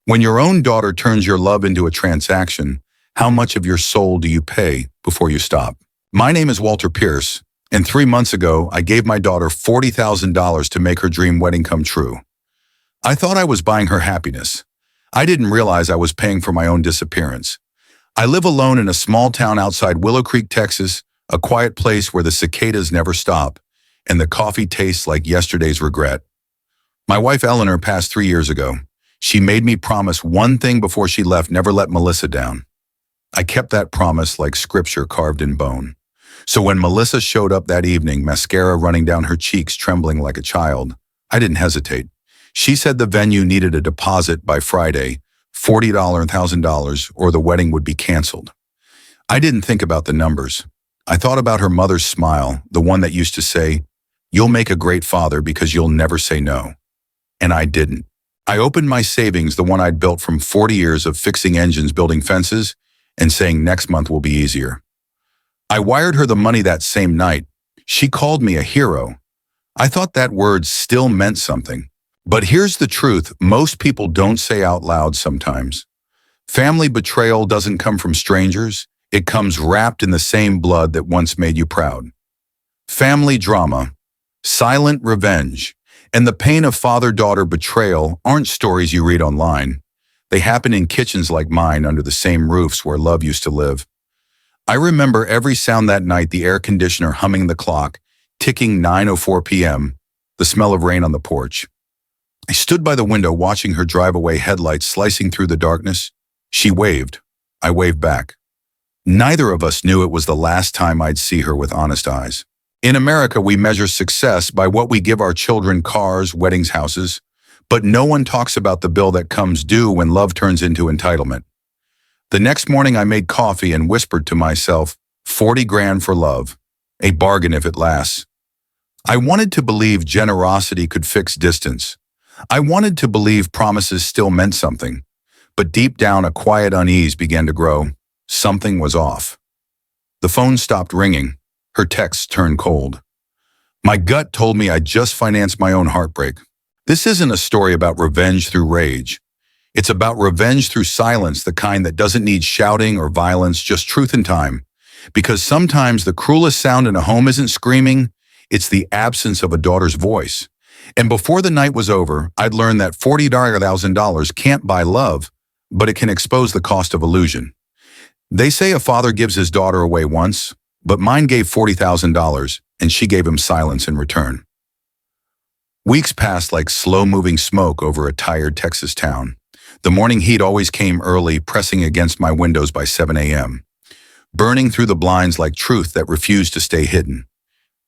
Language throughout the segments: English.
When your own daughter turns your love into a transaction, how much of your soul do you pay before you stop? My name is Walter Pierce, and 3 months ago, I gave my daughter $40,000 to make her dream wedding come true. I thought I was buying her happiness. I didn't realize I was paying for my own disappearance. I live alone in a small town outside Willow Creek, Texas, a quiet place where the cicadas never stop, and the coffee tastes like yesterday's regret. My wife Eleanor passed 3 years ago. She made me promise one thing before she left: never let Melissa down. I kept that promise like scripture carved in bone. So when Melissa showed up that evening, mascara running down her cheeks, trembling like a child, I didn't hesitate. She said the venue needed a deposit by Friday, $40,000, or the wedding would be canceled. I didn't think about the numbers. I thought about her mother's smile, the one that used to say, "You'll make a great father because you'll never say no." And I didn't. I opened my savings, the one I'd built from 40 years of fixing engines, building fences, and saying next month will be easier. I wired her the money that same night. She called me a hero. I thought that word still meant something. But here's the truth most people don't say out loud sometimes. Family betrayal doesn't come from strangers. It comes wrapped in the same blood that once made you proud. Family drama, silent revenge, and the pain of father-daughter betrayal aren't stories you read online. They happen in kitchens like mine under the same roofs where love used to live. I remember every sound that night: the air conditioner humming, the clock ticking, 9:04 p.m., the smell of rain on the porch. I stood by the window watching her drive away, headlights slicing through the darkness. She waved. I waved back. Neither of us knew it was the last time I'd see her with honest eyes. In America, we measure success by what we give our children: cars, weddings, houses. But no one talks about the bill that comes due when love turns into entitlement. The next morning I made coffee and whispered to myself, 40 grand for love, a bargain if it lasts. I wanted to believe generosity could fix distance. I wanted to believe promises still meant something. But deep down, a quiet unease began to grow. Something was off. The phone stopped ringing. Her texts turned cold. My gut told me I'd just financed my own heartbreak. This isn't a story about revenge through rage. It's about revenge through silence, the kind that doesn't need shouting or violence, just truth and time. Because sometimes the cruelest sound in a home isn't screaming, it's the absence of a daughter's voice. And before the night was over, I'd learned that $40,000 can't buy love, but it can expose the cost of illusion. They say a father gives his daughter away once, but mine gave $40,000, and she gave him silence in return. Weeks passed like slow-moving smoke over a tired Texas town. The morning heat always came early, pressing against my windows by 7 a.m., burning through the blinds like truth that refused to stay hidden.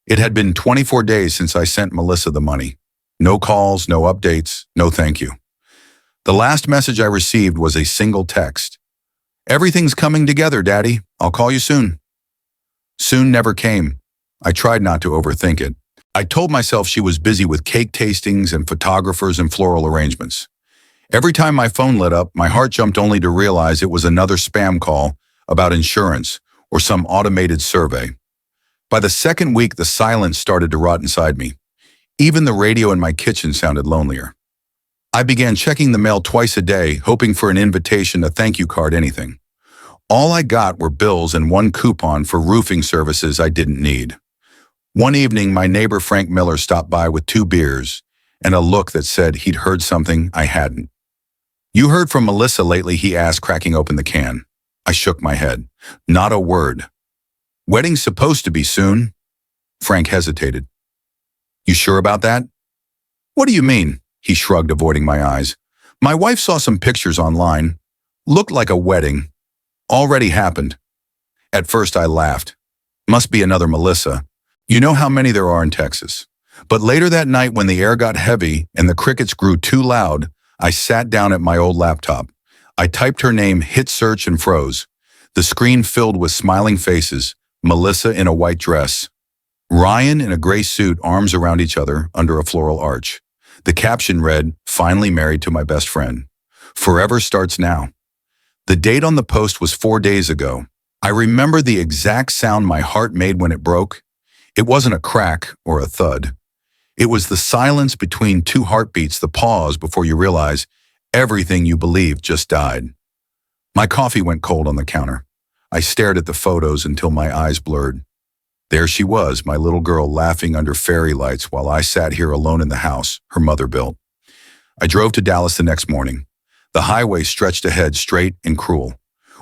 It had been 24 days since I sent Melissa the money. No calls, no updates, no thank you. The last message I received was a single text. "Everything's coming together, Daddy. I'll call you soon." Soon never came. I tried not to overthink it. I told myself she was busy with cake tastings and photographers and floral arrangements. Every time my phone lit up, my heart jumped only to realize it was another spam call about insurance or some automated survey. By the second week, the silence started to rot inside me. Even the radio in my kitchen sounded lonelier. I began checking the mail twice a day, hoping for an invitation, a thank you card, anything. All I got were bills and one coupon for roofing services I didn't need. One evening, my neighbor Frank Miller stopped by with 2 beers and a look that said he'd heard something I hadn't. "You heard from Melissa lately?" he asked, cracking open the can. I shook my head. Not a word. "Wedding's supposed to be soon." Frank hesitated. "You sure about that?" "What do you mean?" He shrugged, avoiding my eyes. "My wife saw some pictures online. Looked like a wedding. Already happened." At first I laughed. Must be another Melissa. You know how many there are in Texas. But later that night, when the air got heavy and the crickets grew too loud, I sat down at my old laptop. I typed her name, hit search, and froze. The screen filled with smiling faces, Melissa in a white dress, Ryan in a gray suit, arms around each other under a floral arch. The caption read, "Finally married to my best friend. Forever starts now." The date on the post was 4 days ago. I remember the exact sound my heart made when it broke. It wasn't a crack or a thud. It was the silence between 2 heartbeats, the pause before you realize Everything you believed just died. My coffee went cold on the counter. I stared at the photos until my eyes blurred. There she was, my little girl laughing under fairy lights while I sat here alone in the house her mother built. I drove to Dallas the next morning. The highway stretched ahead straight and cruel.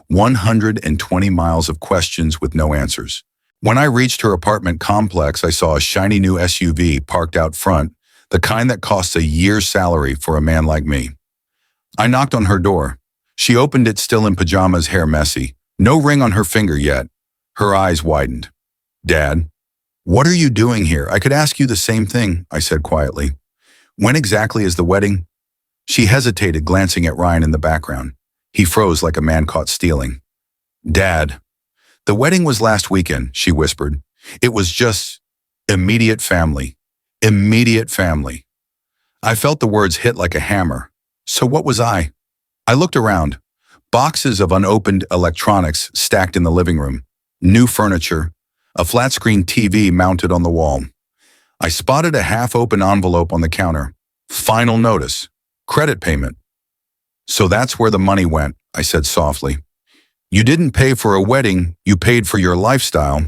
120 miles of questions with no answers. When I reached her apartment complex, I saw a shiny new SUV parked out front, the kind that costs a year's salary for a man like me. I knocked on her door. She opened it still in pajamas, hair messy. No ring on her finger yet. Her eyes widened. "Dad, what are you doing here? I could ask you the same thing," I said quietly. "When exactly is the wedding?" She hesitated, glancing at Ryan in the background. He froze like a man caught stealing. "Dad, the wedding was last weekend," she whispered. "It was just immediate family. Immediate family." I felt the words hit like a hammer. So what was I? I looked around. Boxes of unopened electronics stacked in the living room. New furniture. A flat-screen TV mounted on the wall. I spotted a half-open envelope on the counter. Final notice. Credit payment. "So that's where the money went," I said softly. "You didn't pay for a wedding, you paid for your lifestyle."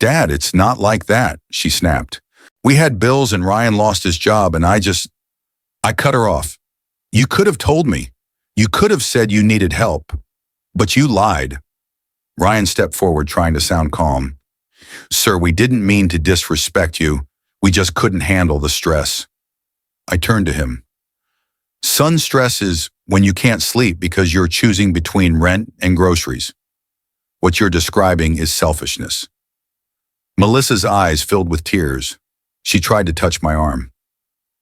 "Dad, it's not like that," she snapped. "We had bills and Ryan lost his job and I cut her off. "You could have told me. You could have said you needed help. But you lied." Ryan stepped forward, trying to sound calm. "Sir, we didn't mean to disrespect you. We just couldn't handle the stress." I turned to him. "Son, stress is when you can't sleep because you're choosing between rent and groceries. What you're describing is selfishness." Melissa's eyes filled with tears. She tried to touch my arm.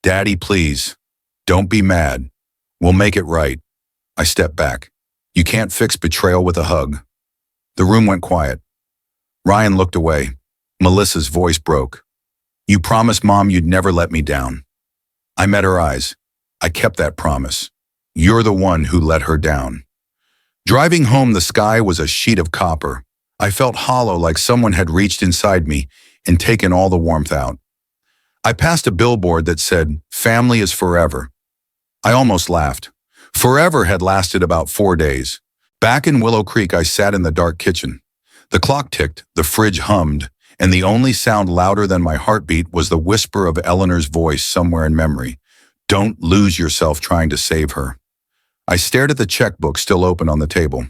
"Daddy, please, don't be mad. We'll make it right." I stepped back. You can't fix betrayal with a hug. The room went quiet. Ryan looked away. Melissa's voice broke. "You promised Mom you'd never let me down." I met her eyes. I kept that promise. You're the one who let her down. Driving home, the sky was a sheet of copper. I felt hollow, like someone had reached inside me and taken all the warmth out. I passed a billboard that said, "Family is forever." I almost laughed. Forever had lasted about 4 days. Back in Willow Creek, I sat in the dark kitchen. The clock ticked, the fridge hummed, and the only sound louder than my heartbeat was the whisper of Eleanor's voice somewhere in memory. "Don't lose yourself trying to save her." I stared at the checkbook still open on the table.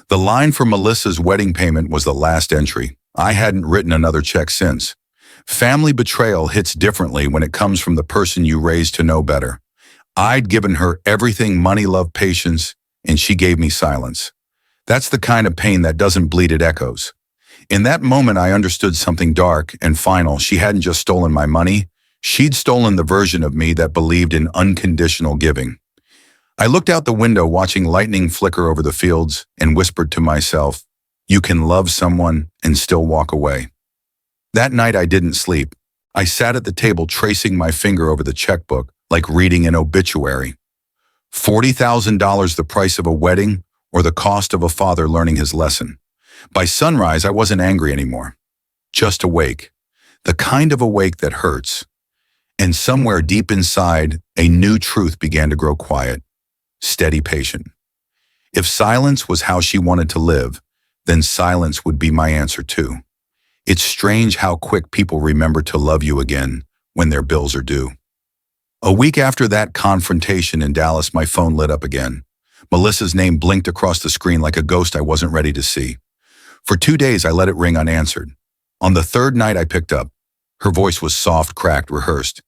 The line for Melissa's wedding payment was the last entry. I hadn't written another check since. Family betrayal hits differently when it comes from the person you raised to know better. I'd given her everything: money, love, patience, and she gave me silence. That's the kind of pain that doesn't bleed, it echoes. In that moment, I understood something dark and final. She hadn't just stolen my money. She'd stolen the version of me that believed in unconditional giving. I looked out the window, watching lightning flicker over the fields, and whispered to myself, "You can love someone and still walk away." That night, I didn't sleep. I sat at the table, tracing my finger over the checkbook, like reading an obituary. $40,000, the price of a wedding, or the cost of a father learning his lesson. By sunrise, I wasn't angry anymore. Just awake. The kind of awake that hurts. And somewhere deep inside, a new truth began to grow quiet. Steady, patient. If silence was how she wanted to live, then silence would be my answer too. It's strange how quick people remember to love you again when their bills are due. A week after that confrontation in Dallas, my phone lit up again. Melissa's name blinked across the screen like a ghost I wasn't ready to see. For 2 days, I let it ring unanswered. On the third night, I picked up. Her voice was soft, cracked, rehearsed.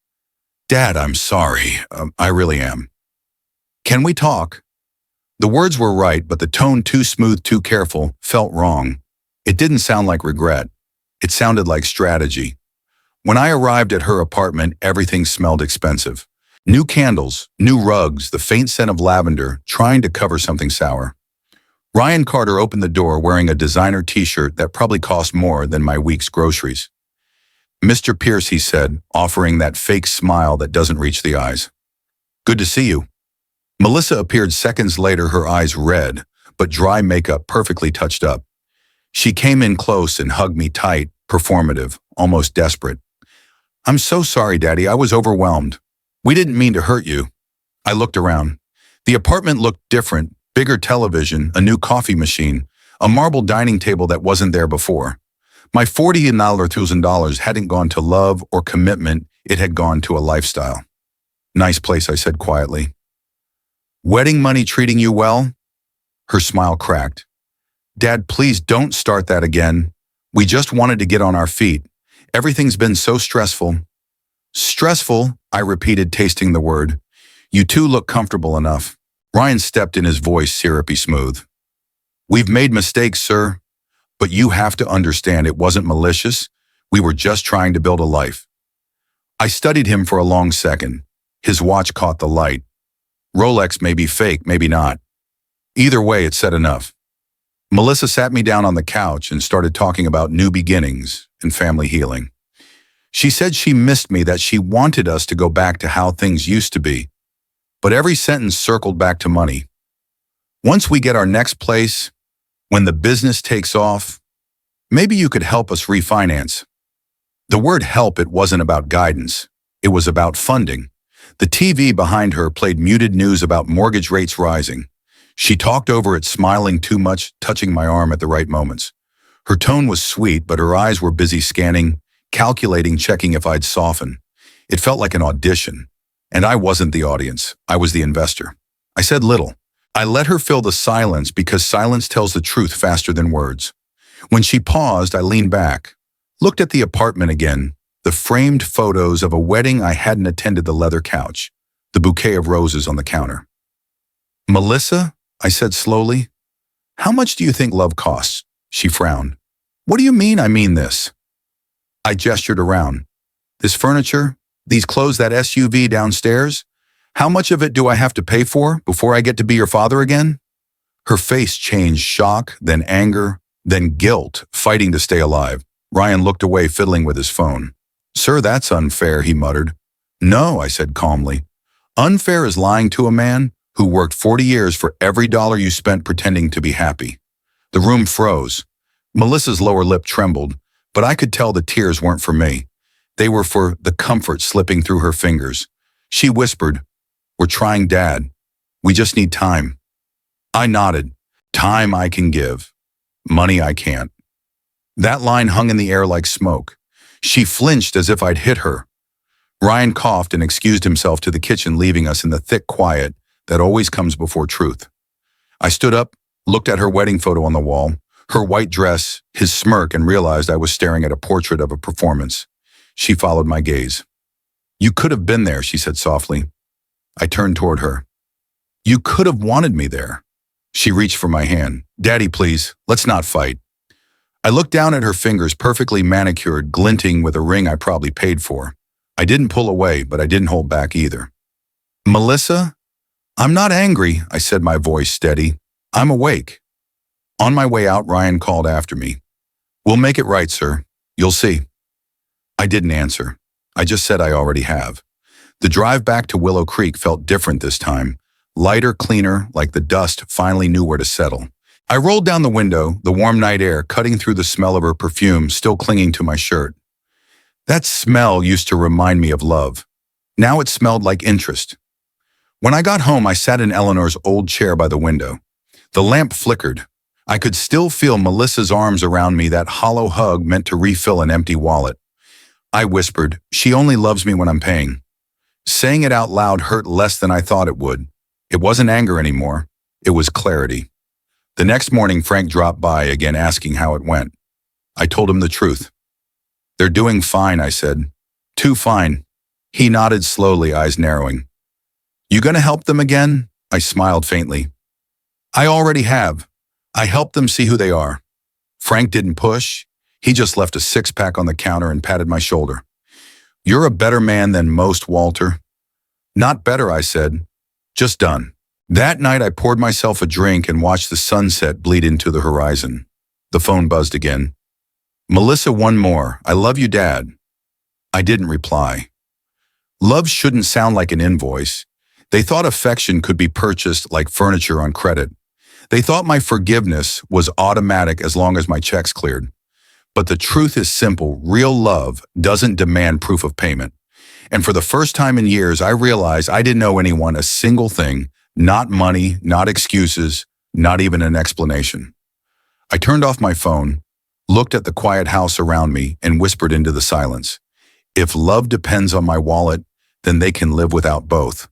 "Dad, I'm sorry. I really am. Can we talk?" The words were right, but the tone, too smooth, too careful, felt wrong. It didn't sound like regret. It sounded like strategy. When I arrived at her apartment, everything smelled expensive. New candles, new rugs, the faint scent of lavender, trying to cover something sour. Ryan Carter opened the door wearing a designer t-shirt that probably cost more than my week's groceries. "Mr. Pierce," he said, offering that fake smile that doesn't reach the eyes. "Good to see you." Melissa appeared seconds later, her eyes red, but dry makeup perfectly touched up. She came in close and hugged me tight, performative, almost desperate. "I'm so sorry, Daddy. I was overwhelmed. We didn't mean to hurt you." I looked around. The apartment looked different, bigger television, a new coffee machine, a marble dining table that wasn't there before. My $40,000 hadn't gone to love or commitment, it had gone to a lifestyle. Nice place, I said quietly. Wedding money treating you well? Her smile cracked. Dad, please don't start that again. We just wanted to get on our feet. Everything's been so stressful. Stressful, I repeated, tasting the word. You two look comfortable enough. Ryan stepped in, his voice syrupy smooth. We've made mistakes, sir, but you have to understand it wasn't malicious. We were just trying to build a life. I studied him for a long second. His watch caught the light. Rolex may be fake, maybe not. Either way, it said enough. Melissa sat me down on the couch and started talking about new beginnings and family healing. She said she missed me, that she wanted us to go back to how things used to be. But every sentence circled back to money. Once we get our next place, when the business takes off, maybe you could help us refinance. The word help, it wasn't about guidance. It was about funding. The TV behind her played muted news about mortgage rates rising. She talked over it, smiling too much, touching my arm at the right moments. Her tone was sweet, but her eyes were busy scanning, calculating, checking if I'd soften. It felt like an audition. And I wasn't the audience. I was the investor. I said little. I let her fill the silence because silence tells the truth faster than words. When she paused, I leaned back, looked at the apartment again, the framed photos of a wedding I hadn't attended, the leather couch, the bouquet of roses on the counter. Melissa, I said slowly, how much do you think love costs? She frowned. What do you mean I mean this? I gestured around. This furniture, these clothes, that SUV downstairs, how much of it do I have to pay for before I get to be your father again? Her face changed, shock, then anger, then guilt, fighting to stay alive. Ryan looked away, fiddling with his phone. Sir, that's unfair, he muttered. No, I said calmly. Unfair is lying to a man who worked 40 years for every dollar you spent pretending to be happy. The room froze. Melissa's lower lip trembled, but I could tell the tears weren't for me. They were for the comfort slipping through her fingers. She whispered, We're trying, Dad. We just need time. I nodded. Time I can give. Money I can't. That line hung in the air like smoke. She flinched as if I'd hit her. Ryan coughed and excused himself to the kitchen, leaving us in the thick quiet that always comes before truth. I stood up, looked at her wedding photo on the wall, her white dress, his smirk, and realized I was staring at a portrait of a performance. She followed my gaze. You could have been there, she said softly. I turned toward her. You could have wanted me there. She reached for my hand. Daddy, please, let's not fight. I looked down at her fingers, perfectly manicured, glinting with a ring I probably paid for. I didn't pull away, but I didn't hold back either. Melissa? I'm not angry, I said, my voice steady. I'm awake. On my way out, Ryan called after me. We'll make it right, sir. You'll see. I didn't answer. I just said I already have. The drive back to Willow Creek felt different this time. Lighter, cleaner, like the dust finally knew where to settle. I rolled down the window, the warm night air cutting through the smell of her perfume still clinging to my shirt. That smell used to remind me of love. Now it smelled like interest. When I got home, I sat in Eleanor's old chair by the window. The lamp flickered. I could still feel Melissa's arms around me, that hollow hug meant to refill an empty wallet. I whispered, she only loves me when I'm paying. Saying it out loud hurt less than I thought it would. It wasn't anger anymore. It was clarity. The next morning, Frank dropped by again, asking how it went. I told him the truth. They're doing fine, I said. Too fine. He nodded slowly, eyes narrowing. You gonna help them again? I smiled faintly. I already have. I helped them see who they are. Frank didn't push. He just left a six-pack on the counter and patted my shoulder. You're a better man than most, Walter. Not better, I said. Just done. That night, I poured myself a drink and watched the sunset bleed into the horizon. The phone buzzed again. Melissa, one more. I love you, Dad. I didn't reply. Love shouldn't sound like an invoice. They thought affection could be purchased like furniture on credit. They thought my forgiveness was automatic as long as my checks cleared. But the truth is simple. Real love doesn't demand proof of payment. And for the first time in years, I realized I didn't owe anyone a single thing, Not money, not excuses, not even an explanation. I turned off my phone, looked at the quiet house around me, and whispered into the silence. If love depends on my wallet, then they can live without both.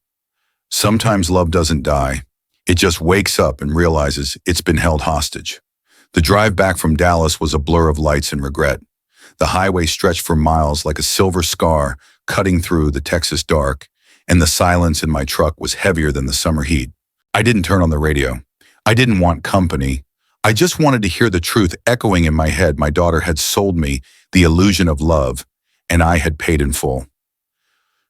Sometimes love doesn't die. It just wakes up and realizes it's been held hostage. The drive back from Dallas was a blur of lights and regret. The highway stretched for miles like a silver scar cutting through the Texas dark, and the silence in my truck was heavier than the summer heat. I didn't turn on the radio. I didn't want company. I just wanted to hear the truth echoing in my head. My daughter had sold me the illusion of love, and I had paid in full.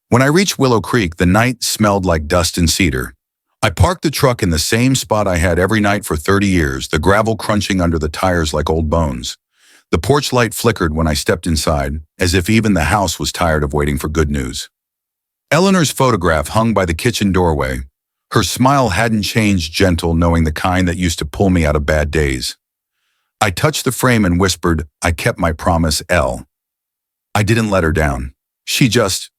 When I reached Willow Creek, the night smelled like dust and cedar. I parked the truck in the same spot I had every night for 30 years, the gravel crunching under the tires like old bones. The porch light flickered when I stepped inside, as if even the house was tired of waiting for good news. Eleanor's photograph hung by the kitchen doorway. Her smile hadn't changed, gentle, knowing the kind that used to pull me out of bad days. I touched the frame and whispered, I kept my promise, Elle. I didn't let her down. She just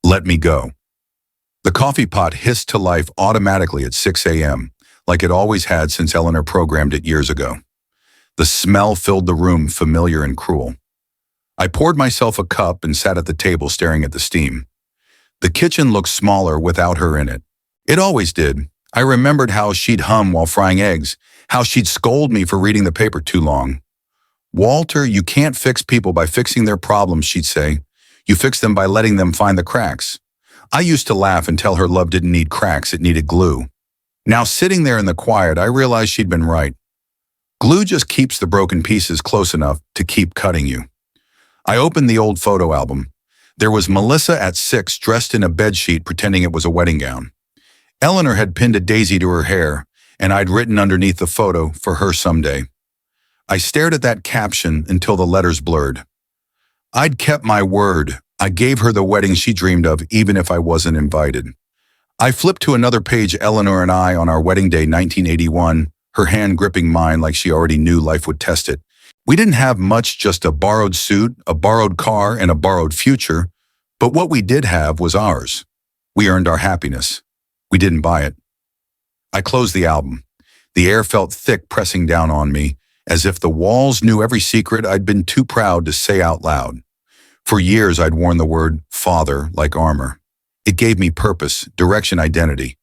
let me go. The coffee pot hissed to life automatically at 6 a.m., like it always had since Eleanor programmed it years ago. The smell filled the room, familiar and cruel. I poured myself a cup and sat at the table staring at the steam. The kitchen looked smaller without her in it. It always did. I remembered how she'd hum while frying eggs, how she'd scold me for reading the paper too long. Walter, you can't fix people by fixing their problems, she'd say. You fix them by letting them find the cracks. I used to laugh and tell her love didn't need cracks, it needed glue. Now sitting there in the quiet, I realized she'd been right. Glue just keeps the broken pieces close enough to keep cutting you. I opened the old photo album. There was Melissa at 6, dressed in a bedsheet pretending it was a wedding gown. Eleanor had pinned a daisy to her hair, and I'd written underneath the photo, for her someday. I stared at that caption until the letters blurred. I'd kept my word. I gave her the wedding she dreamed of, even if I wasn't invited. I flipped to another page, Eleanor and I on our wedding day, 1981, her hand gripping mine like she already knew life would test it. We didn't have much, just a borrowed suit, a borrowed car, and a borrowed future, but what we did have was ours. We earned our happiness. We didn't buy it. I closed the album. The air felt thick, pressing down on me, as if the walls knew every secret I'd been too proud to say out loud. For years, I'd worn the word father like armor. It gave me purpose, direction, identity.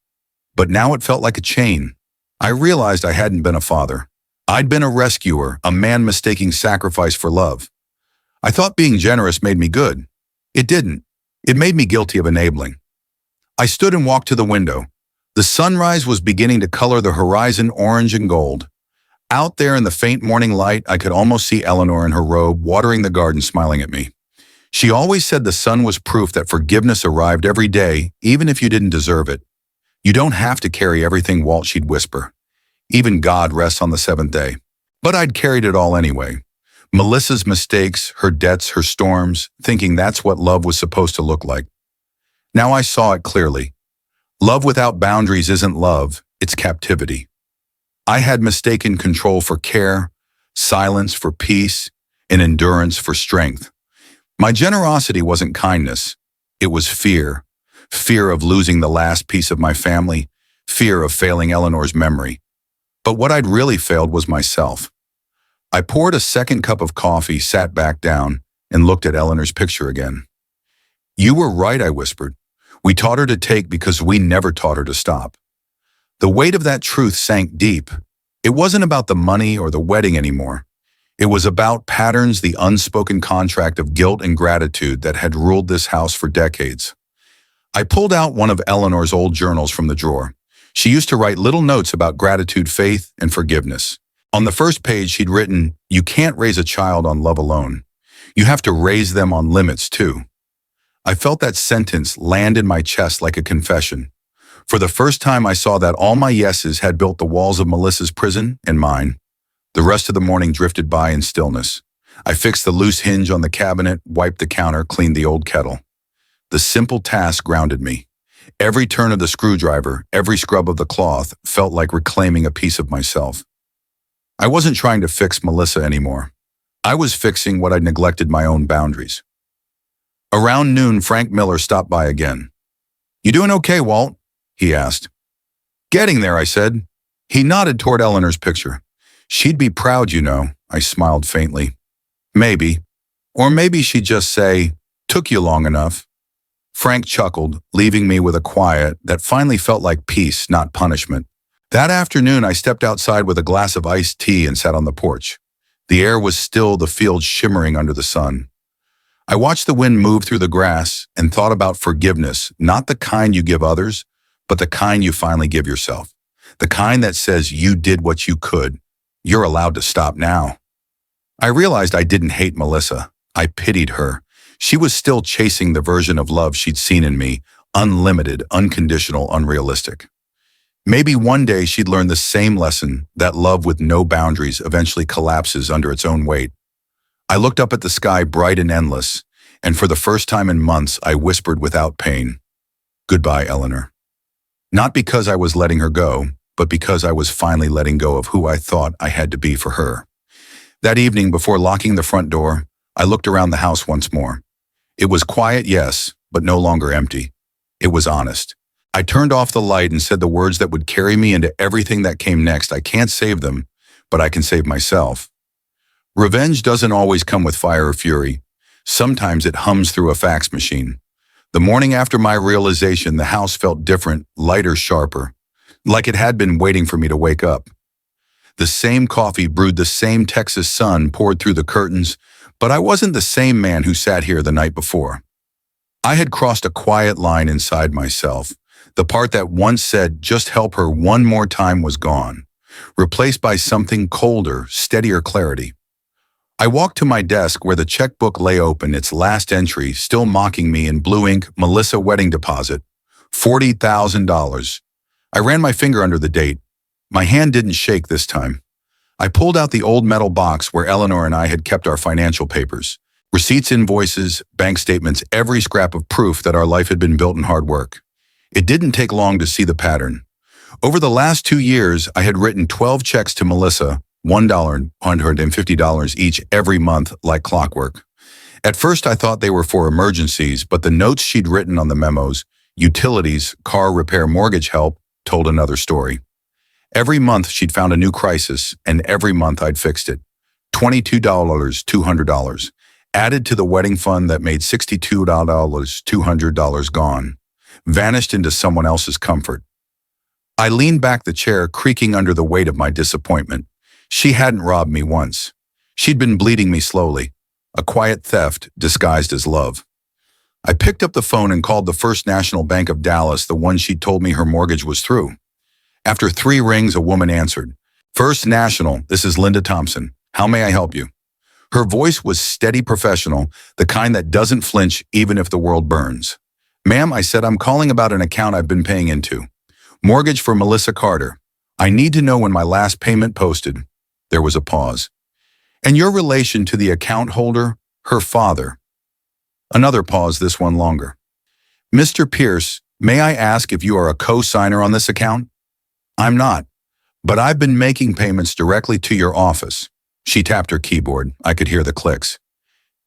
But now it felt like a chain. I realized I hadn't been a father. I'd been a rescuer, a man mistaking sacrifice for love. I thought being generous made me good. It didn't. It made me guilty of enabling. I stood and walked to the window. The sunrise was beginning to color the horizon orange and gold. Out there in the faint morning light, I could almost see Eleanor in her robe, watering the garden, smiling at me. She always said the sun was proof that forgiveness arrived every day, even if you didn't deserve it. You don't have to carry everything, Walt, she'd whisper. Even God rests on the seventh day. But I'd carried it all anyway. Melissa's mistakes, her debts, her storms, thinking that's what love was supposed to look like. Now I saw it clearly. Love without boundaries isn't love, it's captivity. I had mistaken control for care, silence for peace, and endurance for strength. My generosity wasn't kindness. It was fear. Fear of losing the last piece of my family, fear of failing Eleanor's memory. But what I'd really failed was myself. I poured a second cup of coffee, sat back down, and looked at Eleanor's picture again. You were right, I whispered. We taught her to take because we never taught her to stop. The weight of that truth sank deep. It wasn't about the money or the wedding anymore. It was about patterns, the unspoken contract of guilt and gratitude that had ruled this house for decades. I pulled out one of Eleanor's old journals from the drawer. She used to write little notes about gratitude, faith, and forgiveness. On the first page, she'd written, "You can't raise a child on love alone. You have to raise them on limits, too." I felt that sentence land in my chest like a confession. For the first time, I saw that all my yeses had built the walls of Melissa's prison and mine. The rest of the morning drifted by in stillness. I fixed the loose hinge on the cabinet, wiped the counter, cleaned the old kettle. The simple task grounded me. Every turn of the screwdriver, every scrub of the cloth felt like reclaiming a piece of myself. I wasn't trying to fix Melissa anymore. I was fixing what I'd neglected, my own boundaries. Around noon, Frank Miller stopped by again. "You doing okay, Walt?" he asked. Getting there, I said. He nodded toward Eleanor's picture. She'd be proud, you know, I smiled faintly. Maybe. Or maybe she'd just say, took you long enough. Frank chuckled, leaving me with a quiet that finally felt like peace, not punishment. That afternoon, I stepped outside with a glass of iced tea and sat on the porch. The air was still, the field shimmering under the sun. I watched the wind move through the grass and thought about forgiveness, not the kind you give others, but the kind you finally give yourself. The kind that says you did what you could. You're allowed to stop now. I realized I didn't hate Melissa. I pitied her. She was still chasing the version of love she'd seen in me, unlimited, unconditional, unrealistic. Maybe one day she'd learn the same lesson, that love with no boundaries eventually collapses under its own weight. I looked up at the sky, bright and endless, and for the first time in months, I whispered without pain, "Goodbye, Eleanor." Not because I was letting her go, but because I was finally letting go of who I thought I had to be for her. That evening, before locking the front door, I looked around the house once more. It was quiet, yes, but no longer empty. It was honest. I turned off the light and said the words that would carry me into everything that came next. I can't save them, but I can save myself. Revenge doesn't always come with fire or fury. Sometimes it hums through a fax machine. The morning after my realization, the house felt different, lighter, sharper, like it had been waiting for me to wake up. The same coffee brewed, the same Texas sun poured through the curtains, but I wasn't the same man who sat here the night before. I had crossed a quiet line inside myself. The part that once said, just help her one more time, was gone, replaced by something colder, steadier clarity. I walked to my desk where the checkbook lay open, its last entry still mocking me in blue ink, Melissa wedding deposit, $40,000. I ran my finger under the date. My hand didn't shake this time. I pulled out the old metal box where Eleanor and I had kept our financial papers. Receipts, invoices, bank statements, every scrap of proof that our life had been built in hard work. It didn't take long to see the pattern. Over the last 2 years, I had written 12 checks to Melissa, $1, $150 each every month, like clockwork. At first, I thought they were for emergencies, but the notes she'd written on the memos, utilities, car repair, mortgage help, told another story. Every month, she'd found a new crisis, and every month I'd fixed it. $22, $200, added to the wedding fund that made $62, $200 gone, vanished into someone else's comfort. I leaned back the chair, creaking under the weight of my disappointment. She hadn't robbed me once. She'd been bleeding me slowly, a quiet theft disguised as love. I picked up the phone and called the First National Bank of Dallas, the one she'd told me her mortgage was through. After 3 rings, a woman answered. "First National, this is Linda Thompson. How may I help you?" Her voice was steady, professional, the kind that doesn't flinch even if the world burns. "Ma'am," I said, "I'm calling about an account I've been paying into. Mortgage for Melissa Carter. I need to know when my last payment posted." There was a pause. "And your relation to the account holder, her father?" Another pause, this one longer. "Mr. Pierce, may I ask if you are a co-signer on this account?" "I'm not, but I've been making payments directly to your office." She tapped her keyboard. I could hear the clicks.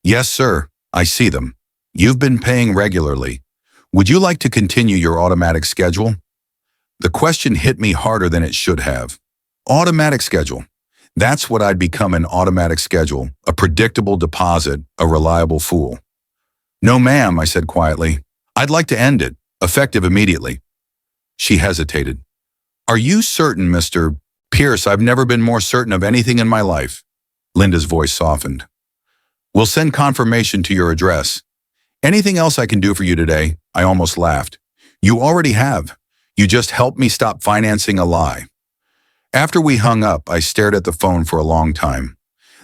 "Yes, sir. I see them. You've been paying regularly. Would you like to continue your automatic schedule?" The question hit me harder than it should have. Automatic schedule. That's what I'd become, an automatic schedule, a predictable deposit, a reliable fool. "No, ma'am," I said quietly. "I'd like to end it, effective immediately." She hesitated. "Are you certain, Mr. Pierce?" "I've never been more certain of anything in my life." Linda's voice softened. "We'll send confirmation to your address. Anything else I can do for you today?" I almost laughed. "You already have. You just helped me stop financing a lie." After we hung up, I stared at the phone for a long time.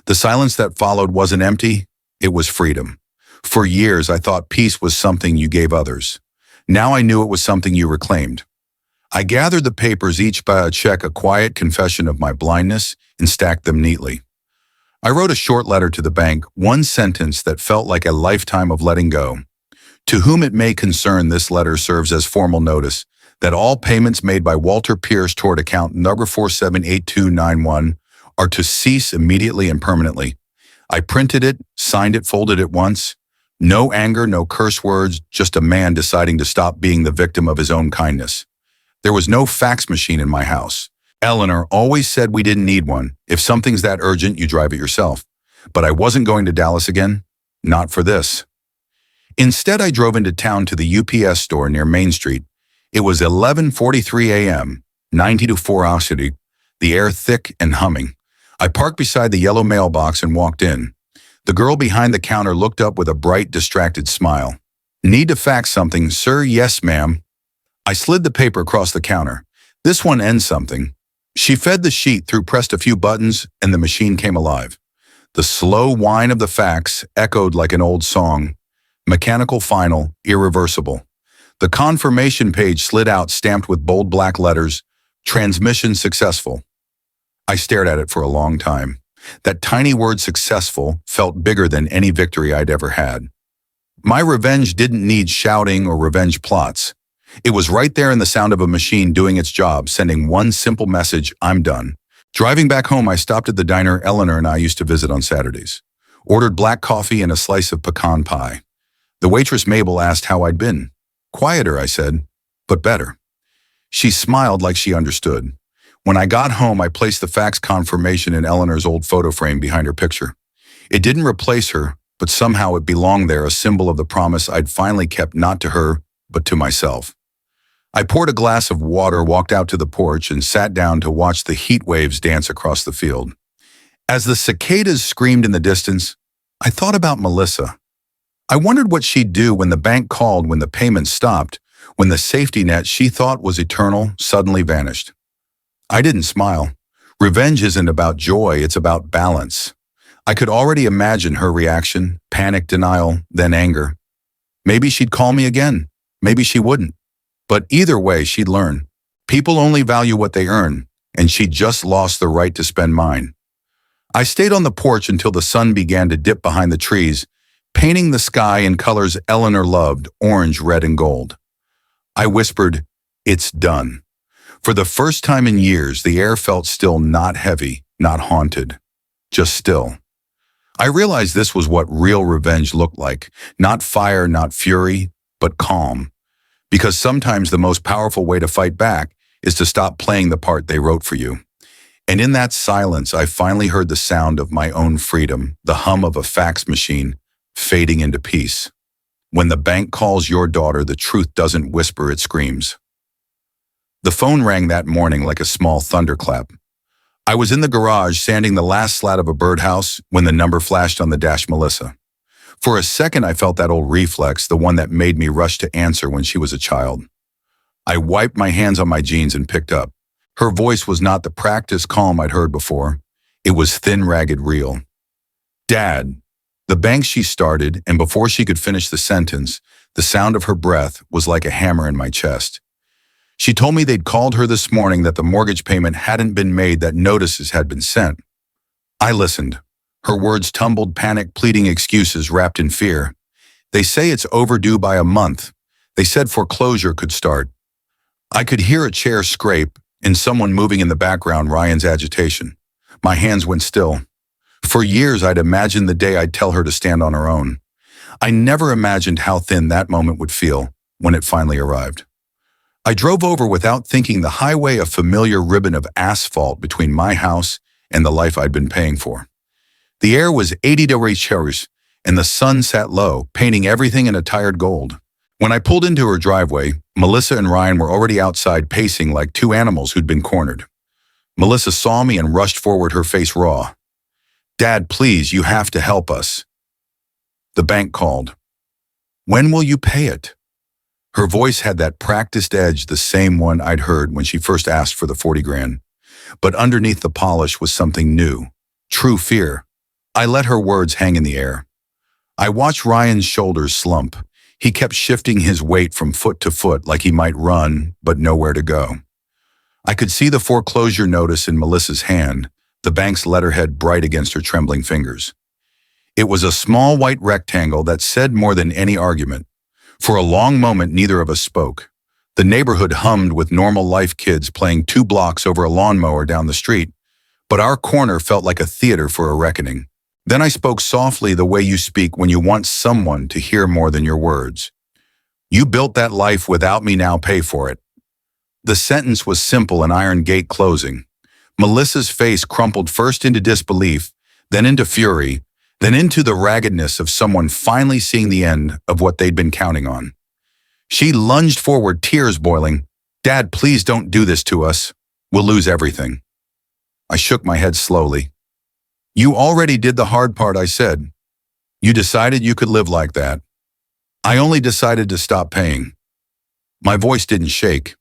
The silence that followed wasn't empty, it was freedom. For years, I thought peace was something you gave others. Now I knew it was something you reclaimed. I gathered the papers, each by a check, a quiet confession of my blindness, and stacked them neatly. I wrote a short letter to the bank, one sentence that felt like a lifetime of letting go. "To whom it may concern, this letter serves as formal notice that all payments made by Walter Pierce toward account number 478291 are to cease immediately and permanently." I printed it, signed it, folded it once. No anger, no curse words, just a man deciding to stop being the victim of his own kindness. There was no fax machine in my house. Eleanor always said we didn't need one. If something's that urgent, you drive it yourself. But I wasn't going to Dallas again. Not for this. Instead, I drove into town to the UPS store near Main Street. It was 11:43 a.m., 92 City, the air thick and humming. I parked beside the yellow mailbox and walked in. The girl behind the counter looked up with a bright, distracted smile. Need to fax something, sir? Yes, ma'am. I slid the paper across the counter. This one ends something. She fed the sheet through, pressed a few buttons, and the machine came alive. The slow whine of the fax echoed like an old song. Mechanical, final, irreversible. The confirmation page slid out, stamped with bold black letters, transmission successful. I stared at it for a long time. That tiny word successful felt bigger than any victory I'd ever had. My revenge didn't need shouting or revenge plots. It was right there in the sound of a machine doing its job, sending one simple message: I'm done. Driving back home, I stopped at the diner Eleanor and I used to visit on Saturdays. Ordered black coffee and a slice of pecan pie. The waitress Mabel asked how I'd been. Quieter, I said, but better. She smiled like she understood. When I got home, I placed the fax confirmation in Eleanor's old photo frame behind her picture. It didn't replace her, but somehow it belonged there, a symbol of the promise I'd finally kept, not to her, but to myself. I poured a glass of water, walked out to the porch, and sat down to watch the heat waves dance across the field. As the cicadas screamed in the distance, I thought about Melissa. I wondered what she'd do when the bank called, when the payments stopped, when the safety net she thought was eternal suddenly vanished. I didn't smile. Revenge isn't about joy, it's about balance. I could already imagine her reaction: panic, denial, then anger. Maybe she'd call me again. Maybe she wouldn't. But either way, she'd learn. People only value what they earn, and she'd just lost the right to spend mine. I stayed on the porch until the sun began to dip behind the trees, painting the sky in colors Eleanor loved: orange, red, and gold. I whispered, "It's done." For the first time in years, the air felt still, not heavy, not haunted, just still. I realized this was what real revenge looked like. Not fire, not fury, but calm. Because sometimes the most powerful way to fight back is to stop playing the part they wrote for you. And in that silence, I finally heard the sound of my own freedom, the hum of a fax machine fading into peace. When the bank calls your daughter, the truth doesn't whisper, it screams. The phone rang that morning like a small thunderclap. I was in the garage sanding the last slat of a birdhouse when the number flashed on the dash: Melissa. For a second, I felt that old reflex, the one that made me rush to answer when she was a child. I wiped my hands on my jeans and picked up. Her voice was not the practiced calm I'd heard before. It was thin, ragged, real. "Dad." The bank, she started, and before she could finish the sentence, the sound of her breath was like a hammer in my chest. She told me they'd called her this morning, that the mortgage payment hadn't been made, that notices had been sent. I listened. Her words tumbled, panic, pleading excuses wrapped in fear. "They say it's overdue by a month. They said foreclosure could start." I could hear a chair scrape and someone moving in the background, Ryan's agitation. My hands went still. For years, I'd imagined the day I'd tell her to stand on her own. I never imagined how thin that moment would feel when it finally arrived. I drove over without thinking, the highway, a familiar ribbon of asphalt between my house and the life I'd been paying for. The air was 80 degrees, and the sun sat low, painting everything in a tired gold. When I pulled into her driveway, Melissa and Ryan were already outside, pacing like two animals who'd been cornered. Melissa saw me and rushed forward, her face raw. "Dad, please, you have to help us." The bank called. "When will you pay it?" Her voice had that practiced edge, the same one I'd heard when she first asked for the 40 grand. But underneath the polish was something new, true fear. I let her words hang in the air. I watched Ryan's shoulders slump. He kept shifting his weight from foot to foot like he might run, but nowhere to go. I could see the foreclosure notice in Melissa's hand, the bank's letterhead bright against her trembling fingers. It was a small white rectangle that said more than any argument. For a long moment, neither of us spoke. The neighborhood hummed with normal life, kids playing 2 blocks over a lawnmower down the street, but our corner felt like a theater for a reckoning. Then I spoke softly, the way you speak when you want someone to hear more than your words. "You built that life without me, now pay for it." The sentence was simple, an iron gate closing. Melissa's face crumpled first into disbelief, then into fury, then into the raggedness of someone finally seeing the end of what they'd been counting on. She lunged forward, tears boiling. "Dad, please don't do this to us. We'll lose everything." I shook my head slowly. "You already did the hard part," I said. "You decided you could live like that. I only decided to stop paying." My voice didn't shake.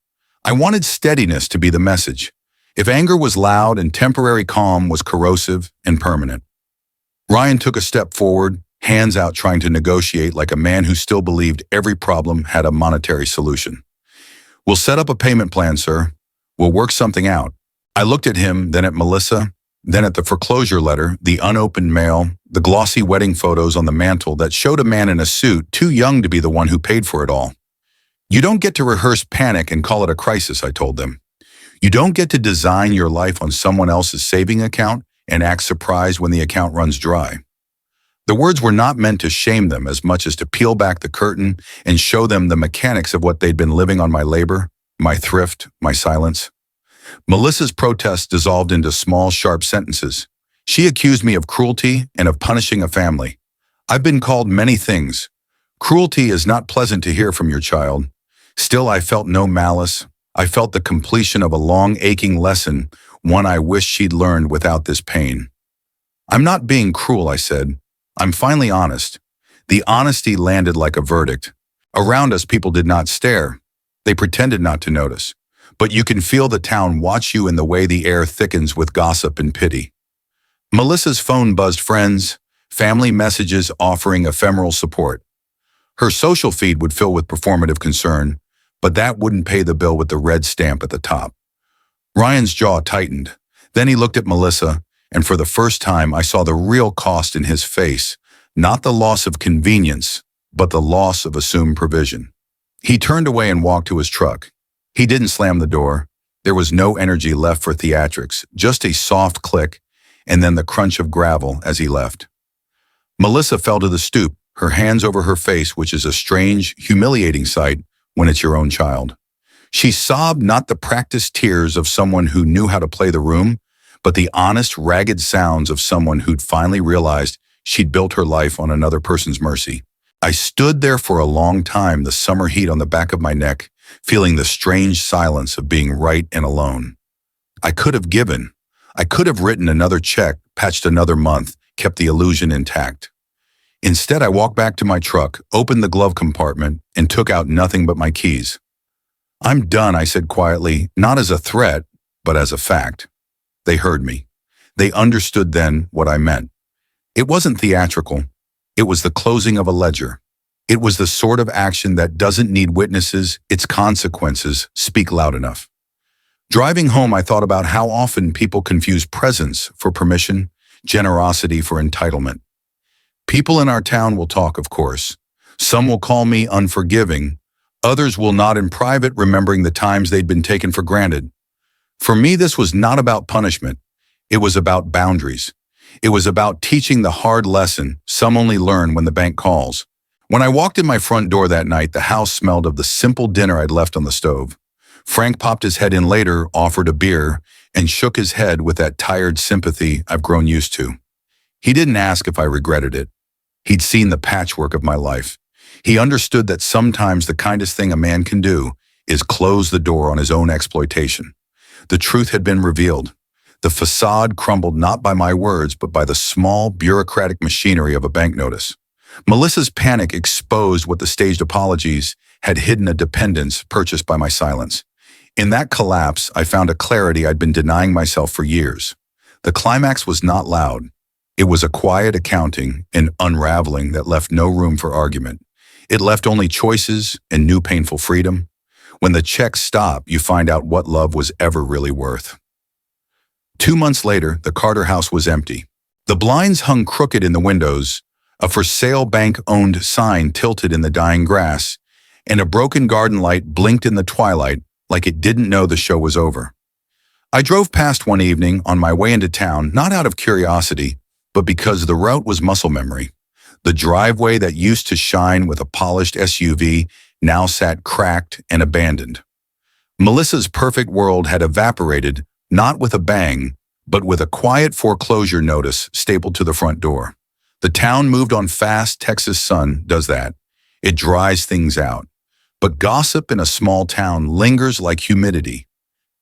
I wanted steadiness to be the message. If anger was loud and temporary calm was corrosive and permanent. Ryan took a step forward, hands out, trying to negotiate like a man who still believed every problem had a monetary solution. "We'll set up a payment plan, sir. We'll work something out." I looked at him, then at Melissa, then at the foreclosure letter, the unopened mail, the glossy wedding photos on the mantle that showed a man in a suit too young to be the one who paid for it all. "You don't get to rehearse panic and call it a crisis," I told them. "You don't get to design your life on someone else's saving account and act surprised when the account runs dry." The words were not meant to shame them as much as to peel back the curtain and show them the mechanics of what they'd been living on: my labor, my thrift, my silence. Melissa's protest dissolved into small, sharp sentences. She accused me of cruelty and of punishing a family. "I've been called many things. Cruelty is not pleasant to hear from your child." Still, I felt no malice. I felt the completion of a long, aching lesson, one I wished she'd learned without this pain. "I'm not being cruel," I said. "I'm finally honest." The honesty landed like a verdict. Around us, people did not stare. They pretended not to notice. But you can feel the town watch you in the way the air thickens with gossip and pity. Melissa's phone buzzed: friends, family messages offering ephemeral support. Her social feed would fill with performative concern, but that wouldn't pay the bill with the red stamp at the top. Ryan's jaw tightened. Then he looked at Melissa, and for the first time I saw the real cost in his face, not the loss of convenience, but the loss of assumed provision. He turned away and walked to his truck. He didn't slam the door. There was no energy left for theatrics, just a soft click, and then the crunch of gravel as he left. Melissa fell to the stoop, her hands over her face, which is a strange, humiliating sight when it's your own child. She sobbed, not the practiced tears of someone who knew how to play the room, but the honest, ragged sounds of someone who'd finally realized she'd built her life on another person's mercy. I stood there for a long time, the summer heat on the back of my neck, feeling the strange silence of being right and alone. I could have given. I could have written another check, patched another month, kept the illusion intact. Instead, I walked back to my truck, opened the glove compartment, and took out nothing but my keys. "I'm done," I said quietly, not as a threat, but as a fact. They heard me. They understood then what I meant. It wasn't theatrical. It was the closing of a ledger. It was the sort of action that doesn't need witnesses, its consequences speak loud enough. Driving home, I thought about how often people confuse presence for permission, generosity for entitlement. People in our town will talk, of course. Some will call me unforgiving. Others will nod in private, remembering the times they'd been taken for granted. For me, this was not about punishment. It was about boundaries. It was about teaching the hard lesson some only learn when the bank calls. When I walked in my front door that night, the house smelled of the simple dinner I'd left on the stove. Frank popped his head in later, offered a beer, and shook his head with that tired sympathy I've grown used to. He didn't ask if I regretted it. He'd seen the patchwork of my life. He understood that sometimes the kindest thing a man can do is close the door on his own exploitation. The truth had been revealed. The facade crumbled not by my words, but by the small, bureaucratic machinery of a bank notice. Melissa's panic exposed what the staged apologies had hidden: a dependence purchased by my silence. In that collapse, I found a clarity I'd been denying myself for years. The climax was not loud. It was a quiet accounting, an unraveling that left no room for argument. It left only choices and new painful freedom. When the checks stop, you find out what love was ever really worth. 2 months later, the Carter house was empty. The blinds hung crooked in the windows, a for sale bank-owned sign tilted in the dying grass, and a broken garden light blinked in the twilight like it didn't know the show was over. I drove past one evening on my way into town, not out of curiosity, but because the route was muscle memory. The driveway that used to shine with a polished SUV now sat cracked and abandoned. Melissa's perfect world had evaporated, not with a bang, but with a quiet foreclosure notice stapled to the front door. The town moved on fast. Texas sun does that. It dries things out. But gossip in a small town lingers like humidity.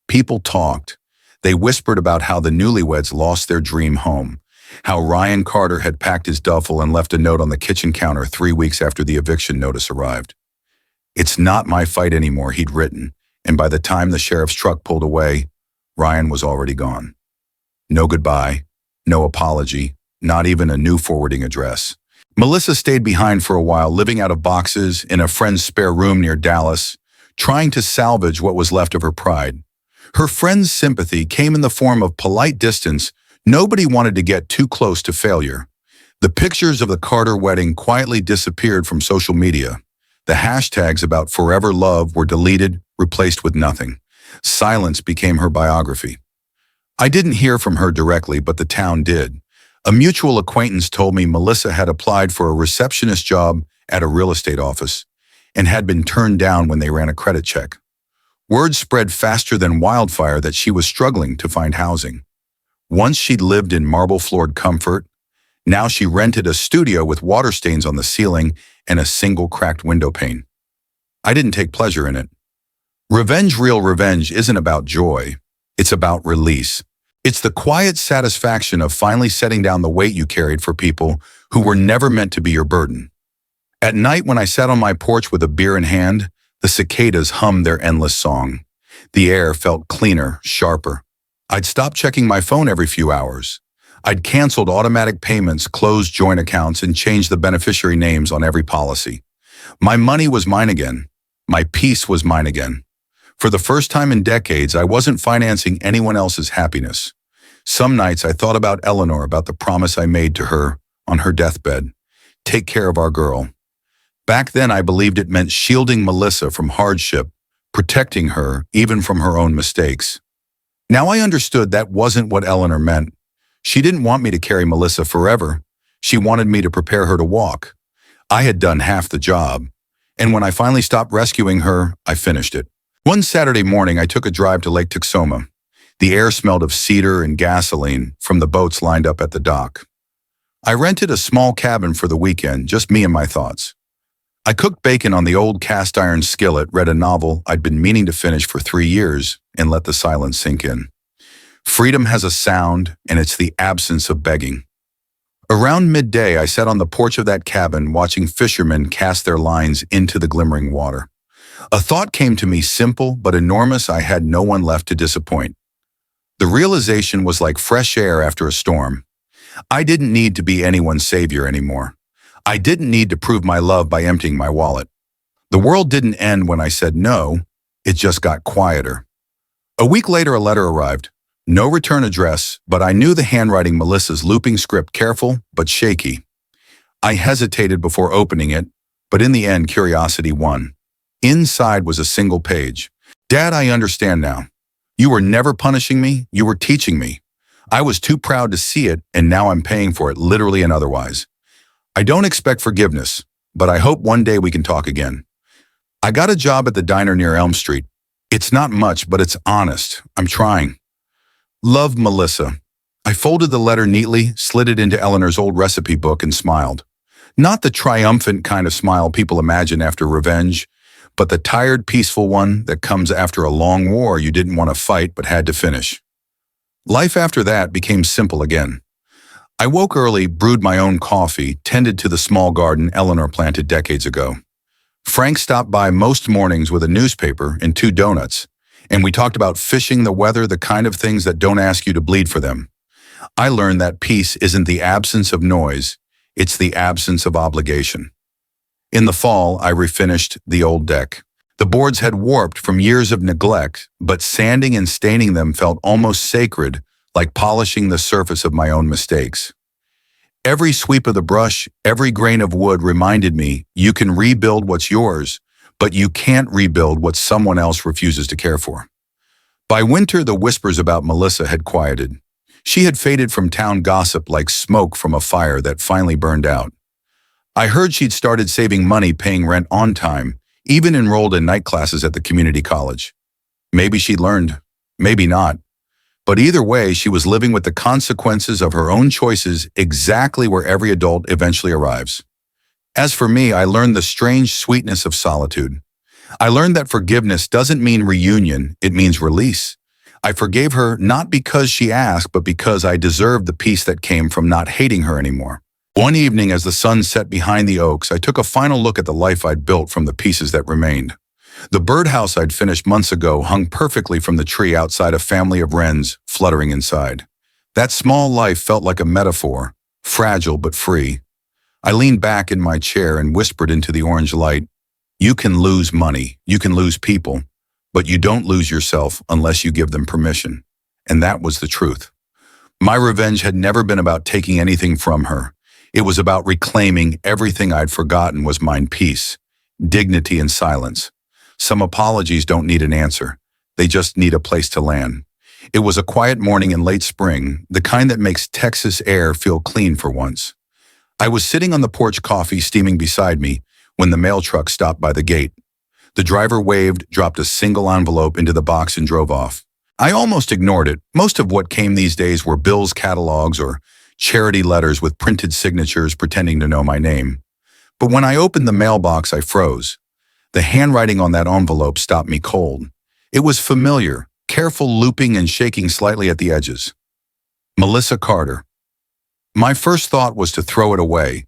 People talked. They whispered about how the newlyweds lost their dream home, how Ryan Carter had packed his duffel and left a note on the kitchen counter 3 weeks after the eviction notice arrived. "It's not my fight anymore," he'd written, and by the time the sheriff's truck pulled away, Ryan was already gone. No goodbye, no apology, not even a new forwarding address. Melissa stayed behind for a while, living out of boxes in a friend's spare room near Dallas, trying to salvage what was left of her pride. Her friend's sympathy came in the form of polite distance. Nobody wanted to get too close to failure. The pictures of the Carter wedding quietly disappeared from social media. The hashtags about forever love were deleted, replaced with nothing. Silence became her biography. I didn't hear from her directly, but the town did. A mutual acquaintance told me Melissa had applied for a receptionist job at a real estate office and had been turned down when they ran a credit check. Word spread faster than wildfire that she was struggling to find housing. Once she'd lived in marble-floored comfort, now she rented a studio with water stains on the ceiling and a single cracked window pane. I didn't take pleasure in it. Real revenge isn't about joy. It's about release. It's the quiet satisfaction of finally setting down the weight you carried for people who were never meant to be your burden. At night, when I sat on my porch with a beer in hand, the cicadas hummed their endless song. The air felt cleaner, sharper. I'd stopped checking my phone every few hours. I'd canceled automatic payments, closed joint accounts, and changed the beneficiary names on every policy. My money was mine again. My peace was mine again. For the first time in decades, I wasn't financing anyone else's happiness. Some nights I thought about Eleanor, about the promise I made to her on her deathbed. Take care of our girl. Back then, I believed it meant shielding Melissa from hardship, protecting her even from her own mistakes. Now I understood that wasn't what Eleanor meant. She didn't want me to carry Melissa forever. She wanted me to prepare her to walk. I had done half the job, and when I finally stopped rescuing her, I finished it. One Saturday morning, I took a drive to Lake Texoma. The air smelled of cedar and gasoline from the boats lined up at the dock. I rented a small cabin for the weekend, just me and my thoughts. I cooked bacon on the old cast iron skillet, read a novel I'd been meaning to finish for 3 years, and let the silence sink in. Freedom has a sound, and it's the absence of begging. Around midday, I sat on the porch of that cabin watching fishermen cast their lines into the glimmering water. A thought came to me, simple but enormous. I had no one left to disappoint. The realization was like fresh air after a storm. I didn't need to be anyone's savior anymore. I didn't need to prove my love by emptying my wallet. The world didn't end when I said no, it just got quieter. A week later, a letter arrived. No return address, but I knew the handwriting, Melissa's looping script, careful but shaky. I hesitated before opening it, but in the end, curiosity won. Inside was a single page. "Dad, I understand now. You were never punishing me, you were teaching me. I was too proud to see it, and now I'm paying for it, literally and otherwise. I don't expect forgiveness, but I hope one day we can talk again. I got a job at the diner near Elm Street. It's not much, but it's honest. I'm trying. Love, Melissa." I folded the letter neatly, slid it into Eleanor's old recipe book, and smiled. Not the triumphant kind of smile people imagine after revenge, but the tired, peaceful one that comes after a long war you didn't want to fight but had to finish. Life after that became simple again. I woke early, brewed my own coffee, tended to the small garden Eleanor planted decades ago. Frank stopped by most mornings with a newspaper and 2 donuts, and we talked about fishing, the weather, the kind of things that don't ask you to bleed for them. I learned that peace isn't the absence of noise, it's the absence of obligation. In the fall, I refinished the old deck. The boards had warped from years of neglect, but sanding and staining them felt almost sacred, like polishing the surface of my own mistakes. Every sweep of the brush, every grain of wood reminded me, you can rebuild what's yours, but you can't rebuild what someone else refuses to care for. By winter, the whispers about Melissa had quieted. She had faded from town gossip like smoke from a fire that finally burned out. I heard she'd started saving money, paying rent on time, even enrolled in night classes at the community college. Maybe she learned, maybe not. But either way, she was living with the consequences of her own choices exactly where every adult eventually arrives. As for me, I learned the strange sweetness of solitude. I learned that forgiveness doesn't mean reunion, it means release. I forgave her not because she asked, but because I deserved the peace that came from not hating her anymore. One evening, as the sun set behind the oaks, I took a final look at the life I'd built from the pieces that remained. The birdhouse I'd finished months ago hung perfectly from the tree outside a family of wrens fluttering inside. That small life felt like a metaphor, fragile but free. I leaned back in my chair and whispered into the orange light, "You can lose money, you can lose people, but you don't lose yourself unless you give them permission." And that was the truth. My revenge had never been about taking anything from her. It was about reclaiming everything I'd forgotten was mine: peace, dignity, and silence. Some apologies don't need an answer. They just need a place to land. It was a quiet morning in late spring, the kind that makes Texas air feel clean for once. I was sitting on the porch, coffee steaming beside me, when the mail truck stopped by the gate. The driver waved, dropped a single envelope into the box, and drove off. I almost ignored it. Most of what came these days were bills, catalogs, or charity letters with printed signatures pretending to know my name. But when I opened the mailbox, I froze. The handwriting on that envelope stopped me cold. It was familiar, careful, looping and shaking slightly at the edges. Melissa Carter. My first thought was to throw it away.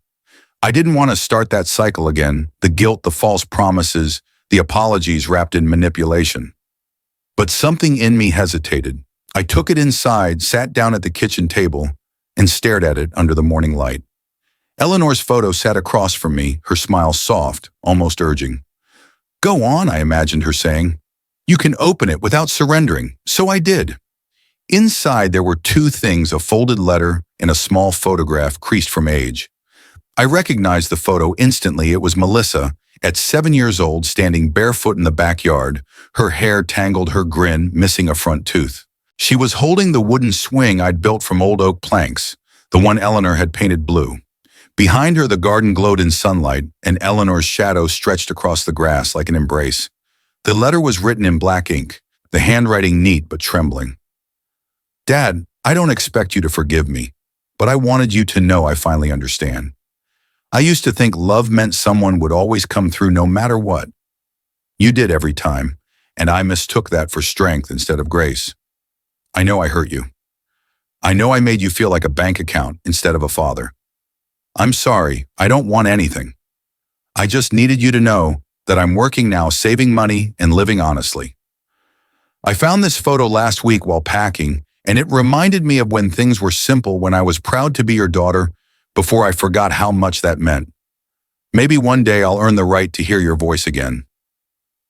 I didn't want to start that cycle again, the guilt, the false promises, the apologies wrapped in manipulation. But something in me hesitated. I took it inside, sat down at the kitchen table, and stared at it under the morning light. Eleanor's photo sat across from me, her smile soft, almost urging. "Go on," I imagined her saying. "You can open it without surrendering." So I did. Inside there were two things: a folded letter and a small photograph creased from age. I recognized the photo instantly. It was Melissa, at 7 years old, standing barefoot in the backyard, her hair tangled, her grin missing a front tooth. She was holding the wooden swing I'd built from old oak planks, the one Eleanor had painted blue. Behind her, the garden glowed in sunlight, and Eleanor's shadow stretched across the grass like an embrace. The letter was written in black ink, the handwriting neat but trembling. "Dad, I don't expect you to forgive me, but I wanted you to know I finally understand. I used to think love meant someone would always come through no matter what. You did every time, and I mistook that for strength instead of grace. I know I hurt you. I know I made you feel like a bank account instead of a father. I'm sorry, I don't want anything. I just needed you to know that I'm working now, saving money and living honestly." I found this photo last week while packing, and it reminded me of when things were simple, when I was proud to be your daughter, before I forgot how much that meant. Maybe one day I'll earn the right to hear your voice again.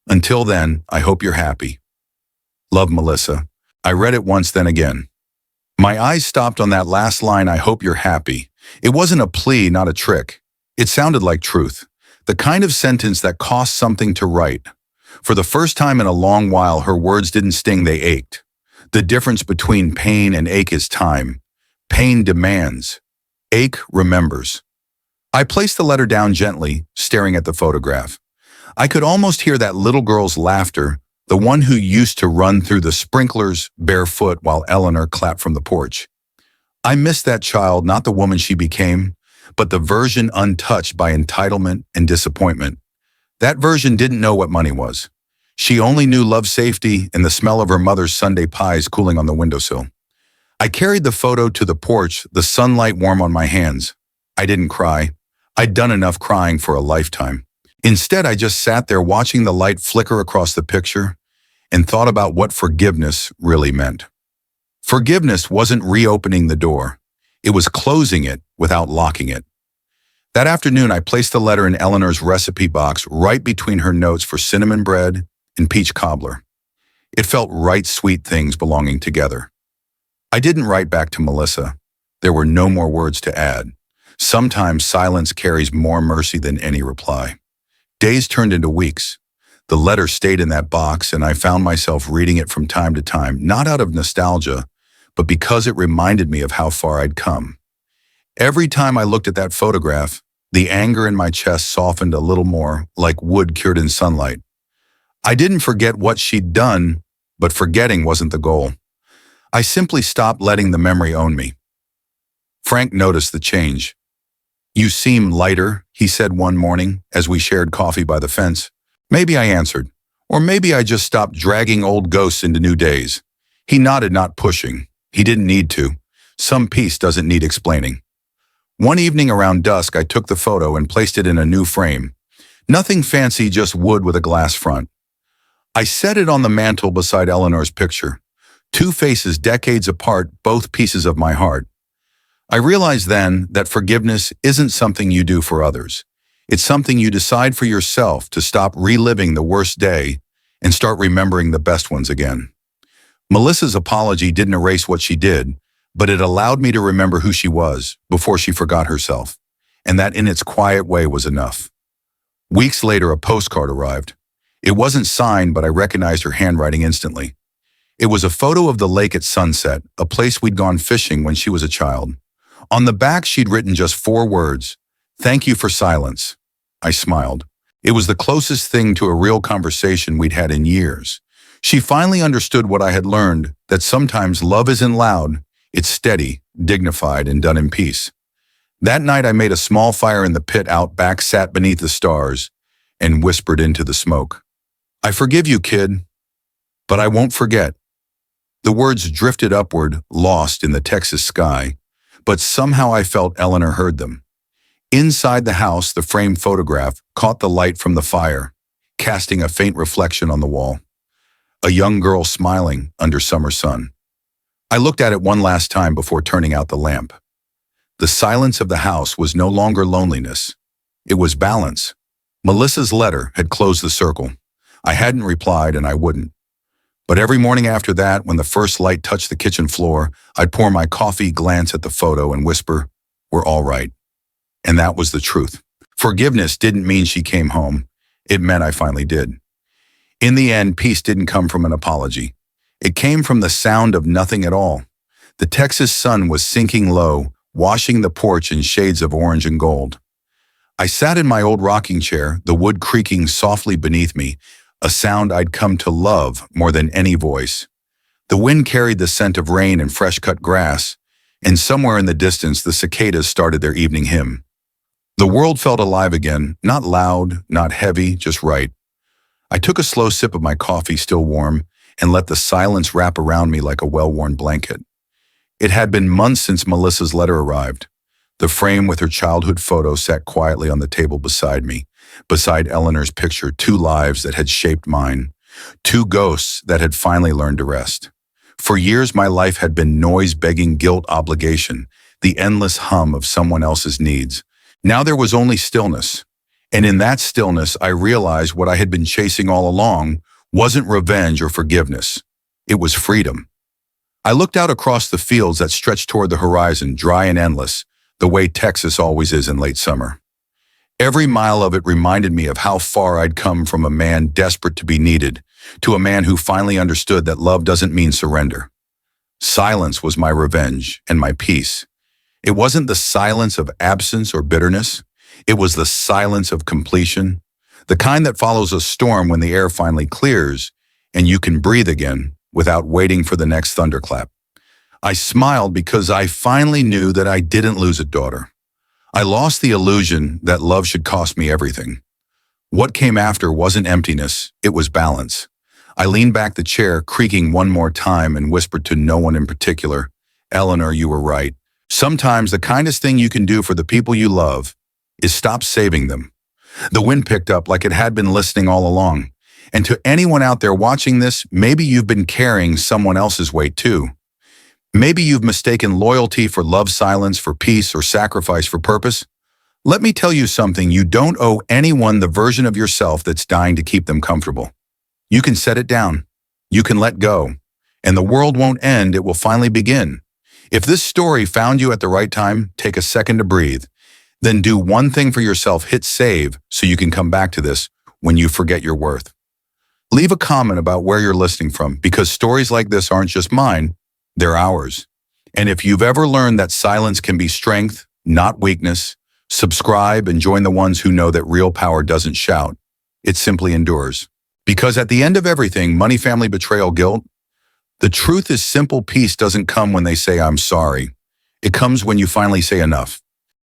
Until then, I hope you're happy. Love, Melissa. I read it once, then again. My eyes stopped on that last line, "I hope you're happy." It wasn't a plea, not a trick. It sounded like truth, the kind of sentence that costs something to write. For the first time in a long while, her words didn't sting, they ached. The difference between pain and ache is time. Pain demands. Ache remembers. I placed the letter down gently, staring at the photograph. I could almost hear that little girl's laughter, the one who used to run through the sprinklers barefoot while Eleanor clapped from the porch. I missed that child, not the woman she became, but the version untouched by entitlement and disappointment. That version didn't know what money was. She only knew love, safety, and the smell of her mother's Sunday pies cooling on the windowsill. I carried the photo to the porch, the sunlight warm on my hands. I didn't cry. I'd done enough crying for a lifetime. Instead, I just sat there watching the light flicker across the picture and thought about what forgiveness really meant. Forgiveness wasn't reopening the door. It was closing it without locking it. That afternoon, I placed the letter in Eleanor's recipe box right between her notes for cinnamon bread and peach cobbler. It felt right, sweet things belonging together. I didn't write back to Melissa. There were no more words to add. Sometimes silence carries more mercy than any reply. Days turned into weeks. The letter stayed in that box, and I found myself reading it from time to time, not out of nostalgia, but because it reminded me of how far I'd come. Every time I looked at that photograph, the anger in my chest softened a little more, like wood cured in sunlight. I didn't forget what she'd done, But forgetting wasn't the goal. I simply stopped letting the memory own me. Frank noticed the change. "You seem lighter," he said one morning as we shared coffee by the fence. Maybe I answered, or maybe I just stopped dragging old ghosts into new days. He nodded, not pushing. He didn't need to. Some peace doesn't need explaining. One evening around dusk, I took the photo and placed it in a new frame. Nothing fancy, just wood with a glass front. I set it on the mantel beside Eleanor's picture. Two faces decades apart, both pieces of my heart. I realized then that forgiveness isn't something you do for others. It's something you decide for yourself, to stop reliving the worst day and start remembering the best ones again. Melissa's apology didn't erase what she did, but it allowed me to remember who she was before she forgot herself, and that in its quiet way was enough. Weeks later, a postcard arrived. It wasn't signed, but I recognized her handwriting instantly. It was a photo of the lake at sunset, a place we'd gone fishing when she was a child. On the back, she'd written just 4 words, "Thank you for silence." I smiled. It was the closest thing to a real conversation we'd had in years. She finally understood what I had learned, that sometimes love isn't loud, it's steady, dignified, and done in peace. That night, I made a small fire in the pit out back, sat beneath the stars, and whispered into the smoke, "I forgive you, kid, but I won't forget." The words drifted upward, lost in the Texas sky, but somehow I felt Eleanor heard them. Inside the house, the framed photograph caught the light from the fire, casting a faint reflection on the wall. A young girl smiling under summer sun. I looked at it one last time before turning out the lamp. The silence of the house was no longer loneliness. It was balance. Melissa's letter had closed the circle. I hadn't replied, and I wouldn't. But every morning after that, when the first light touched the kitchen floor, I'd pour my coffee, glance at the photo, and whisper, "We're all right." And that was the truth. Forgiveness didn't mean she came home. It meant I finally did. In the end, peace didn't come from an apology. It came from the sound of nothing at all. The Texas sun was sinking low, washing the porch in shades of orange and gold. I sat in my old rocking chair, the wood creaking softly beneath me, a sound I'd come to love more than any voice. The wind carried the scent of rain and fresh-cut grass, and somewhere in the distance the cicadas started their evening hymn. The world felt alive again, not loud, not heavy, just right. I took a slow sip of my coffee, still warm, and let the silence wrap around me like a well-worn blanket. It had been months since Melissa's letter arrived. The frame with her childhood photo sat quietly on the table beside me, beside Eleanor's picture, 2 lives that had shaped mine, 2 ghosts that had finally learned to rest. For years, my life had been noise begging guilt, obligation, the endless hum of someone else's needs. Now there was only stillness. And in that stillness, I realized what I had been chasing all along wasn't revenge or forgiveness. It was freedom. I looked out across the fields that stretched toward the horizon, dry and endless, the way Texas always is in late summer. Every mile of it reminded me of how far I'd come from a man desperate to be needed, to a man who finally understood that love doesn't mean surrender. Silence was my revenge and my peace. It wasn't the silence of absence or bitterness. It was the silence of completion, the kind that follows a storm when the air finally clears and you can breathe again without waiting for the next thunderclap. I smiled because I finally knew that I didn't lose a daughter. I lost the illusion that love should cost me everything. What came after wasn't emptiness, it was balance. I leaned back the chair, creaking one more time, and whispered to no one in particular, "Eleanor, you were right. Sometimes the kindest thing you can do for the people you love is stop saving them." The wind picked up like it had been listening all along. And to anyone out there watching this, maybe you've been carrying someone else's weight too. Maybe you've mistaken loyalty for love, silence for peace, or sacrifice for purpose. Let me tell you something, you don't owe anyone the version of yourself that's dying to keep them comfortable. You can set it down. You can let go. And the world won't end, it will finally begin. If this story found you at the right time, take a second to breathe. Then do one thing for yourself, hit save so you can come back to this when you forget your worth. Leave a comment about where you're listening from, because stories like this aren't just mine, they're ours. And if you've ever learned that silence can be strength, not weakness, subscribe and join the ones who know that real power doesn't shout, it simply endures. Because at the end of everything, money, family, betrayal, guilt, the truth is simple peace doesn't come when they say, I'm sorry. It comes when you finally say enough.